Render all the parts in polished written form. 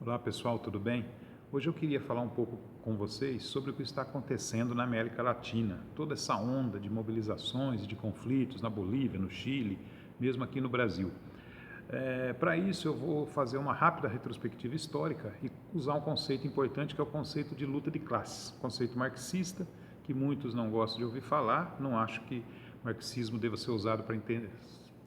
Olá pessoal, tudo bem? Hoje eu queria falar um pouco com vocês sobre o que está acontecendo na América Latina, toda essa onda de mobilizações e de conflitos na Bolívia, no Chile, mesmo aqui no Brasil. Para isso eu vou fazer uma rápida retrospectiva histórica e usar um conceito importante que é o conceito de luta de classes, conceito marxista que muitos não gostam de ouvir falar, não acho que marxismo deva ser usado para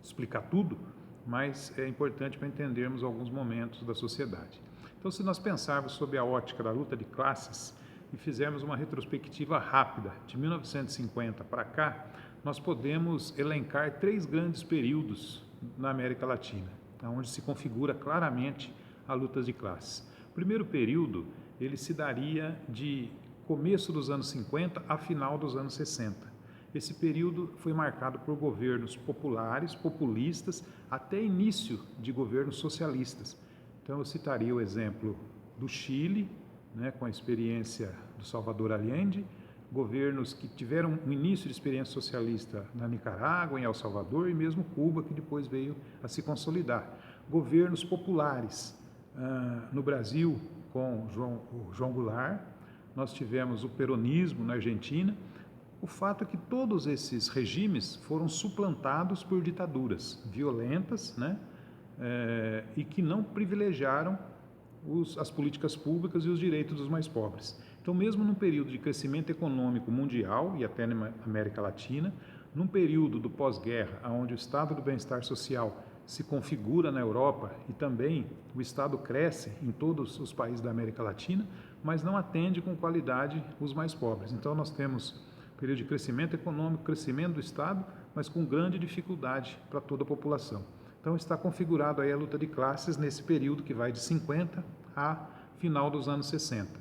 explicar tudo, mas é importante para entendermos alguns momentos da sociedade. Então, se nós pensarmos sob a ótica da luta de classes e fizermos uma retrospectiva rápida de 1950 para cá, nós podemos elencar três grandes períodos na América Latina, onde se configura claramente a luta de classes. O primeiro período, ele se daria de começo dos anos 50 a final dos anos 60. Esse período foi marcado por governos populares, populistas, até início de governos socialistas. Então eu citaria o exemplo do Chile, com a experiência do Salvador Allende, governos que tiveram um início de experiência socialista na Nicarágua, em El Salvador e mesmo Cuba, que depois veio a se consolidar. Governos populares no Brasil, com o João Goulart, nós tivemos o peronismo na Argentina. O fato é que todos esses regimes foram suplantados por ditaduras violentas, e que não privilegiaram as políticas públicas e os direitos dos mais pobres. Então, mesmo num período de crescimento econômico mundial e até na América Latina, num período do pós-guerra, onde o estado do bem-estar social se configura na Europa e também o estado cresce em todos os países da América Latina, mas não atende com qualidade os mais pobres. Então, nós temos período de crescimento econômico, crescimento do estado, mas com grande dificuldade para toda a população. Então está configurado aí a luta de classes nesse período que vai de 50 a final dos anos 60.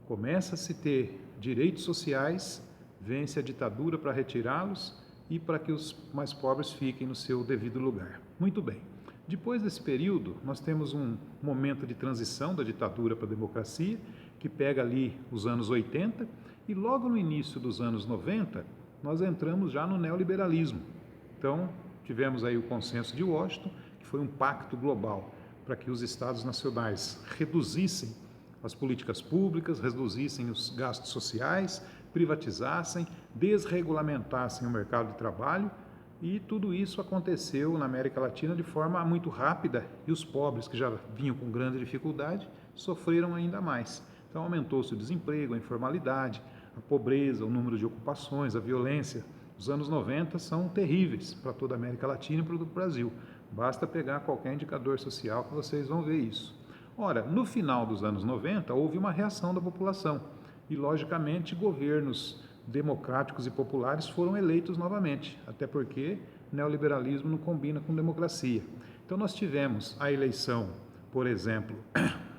Começa a se ter direitos sociais, vence a ditadura para retirá-los e para que os mais pobres fiquem no seu devido lugar. Muito bem. Depois desse período, nós temos um momento de transição da ditadura para a democracia, que pega ali os anos 80, e logo no início dos anos 90, nós entramos já no neoliberalismo. Então, tivemos aí o consenso de Washington, que foi um pacto global para que os estados nacionais reduzissem as políticas públicas, reduzissem os gastos sociais, privatizassem, desregulamentassem o mercado de trabalho, e tudo isso aconteceu na América Latina de forma muito rápida, e os pobres, que já vinham com grande dificuldade, sofreram ainda mais. Então aumentou-se o desemprego, a informalidade, a pobreza, o número de ocupações, a violência. Os anos 90 são terríveis para toda a América Latina e para o Brasil. Basta pegar qualquer indicador social que vocês vão ver isso. Ora, no final dos anos 90, houve uma reação da população e, logicamente, governos democráticos e populares foram eleitos novamente, até porque neoliberalismo não combina com democracia. Então nós tivemos a eleição, por exemplo,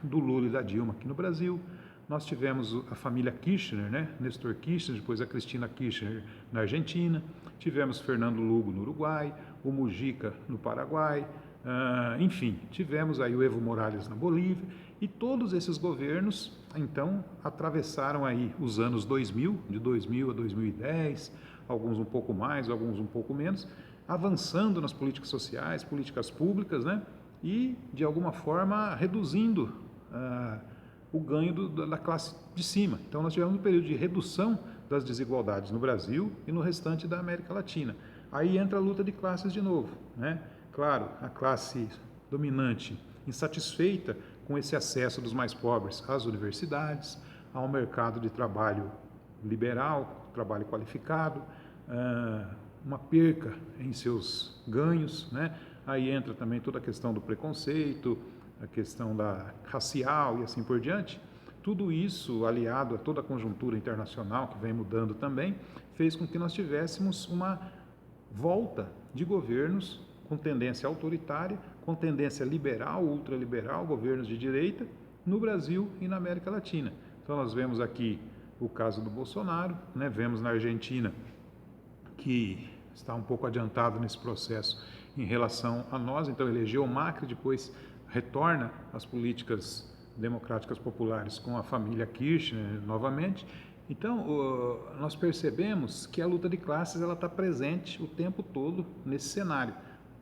do Lula e da Dilma aqui no Brasil. Nós tivemos a família Kirchner, Nestor Kirchner, depois a Cristina Kirchner na Argentina, tivemos Fernando Lugo no Uruguai, o Mujica no Paraguai, enfim, tivemos aí o Evo Morales na Bolívia, e todos esses governos, então, atravessaram aí os anos 2000, de 2000 a 2010, alguns um pouco mais, alguns um pouco menos, avançando nas políticas sociais, políticas públicas, e, de alguma forma, reduzindo o ganho da classe de cima. Então nós tivemos um período de redução das desigualdades no Brasil e no restante da América Latina. Aí entra a luta de classes de novo, Claro, a classe dominante insatisfeita com esse acesso dos mais pobres às universidades, ao mercado de trabalho liberal, trabalho qualificado, uma perca em seus ganhos, Aí entra também toda a questão do preconceito, a questão da racial e assim por diante. Tudo isso, aliado a toda a conjuntura internacional que vem mudando também, fez com que nós tivéssemos uma volta de governos com tendência autoritária, com tendência liberal, ultraliberal, governos de direita, no Brasil e na América Latina. Então nós vemos aqui o caso do Bolsonaro, vemos na Argentina, que está um pouco adiantado nesse processo em relação a nós, então elegeu o Macri, depois retorna às políticas democráticas populares com a família Kirchner novamente. Então, nós percebemos que a luta de classes está presente o tempo todo nesse cenário.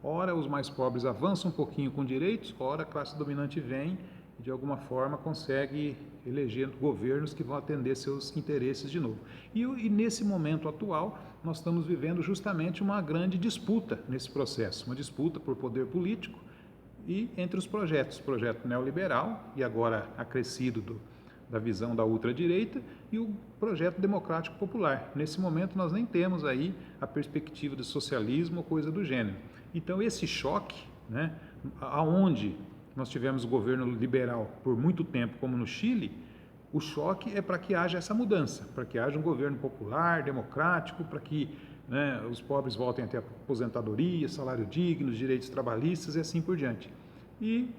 Ora, os mais pobres avançam um pouquinho com direitos, ora a classe dominante vem e de alguma forma consegue eleger governos que vão atender seus interesses de novo. E nesse momento atual, nós estamos vivendo justamente uma grande disputa nesse processo, uma disputa por poder político e entre os projetos, o projeto neoliberal, e agora acrescido da visão da ultradireita, e o projeto democrático popular. Nesse momento nós nem temos aí a perspectiva de socialismo ou coisa do gênero. Então esse choque, né, aonde nós tivemos o governo liberal por muito tempo, como no Chile, o choque é para que haja essa mudança, para que haja um governo popular, democrático, para que, né, os pobres voltem a ter aposentadoria, salário digno, direitos trabalhistas e assim por diante. E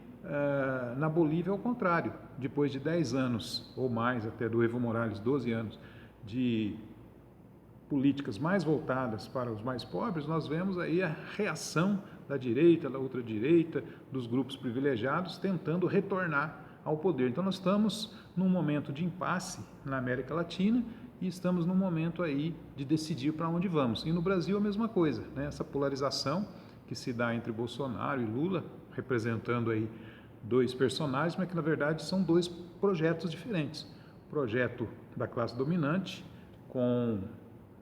na Bolívia é o contrário. Depois de 10 anos ou mais, até do Evo Morales, 12 anos, de políticas mais voltadas para os mais pobres, nós vemos aí a reação da direita, da ultradireita, dos grupos privilegiados tentando retornar ao poder. Então nós estamos num momento de impasse na América Latina e estamos num momento aí de decidir para onde vamos. E no Brasil a mesma coisa, né? Essa polarização que se dá entre Bolsonaro e Lula, representando aí dois personagens, mas que na verdade são dois projetos diferentes. O projeto da classe dominante,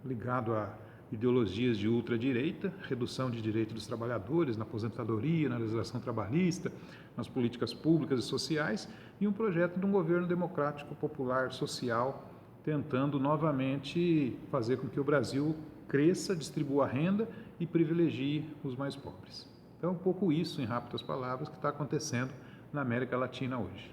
ligado a ideologias de ultradireita, redução de direitos dos trabalhadores, na aposentadoria, na legislação trabalhista, nas políticas públicas e sociais, e um projeto de um governo democrático, popular, social, tentando novamente fazer com que o Brasil cresça, distribua a renda e privilegie os mais pobres. Então é um pouco isso, em rápidas palavras, que está acontecendo na América Latina hoje.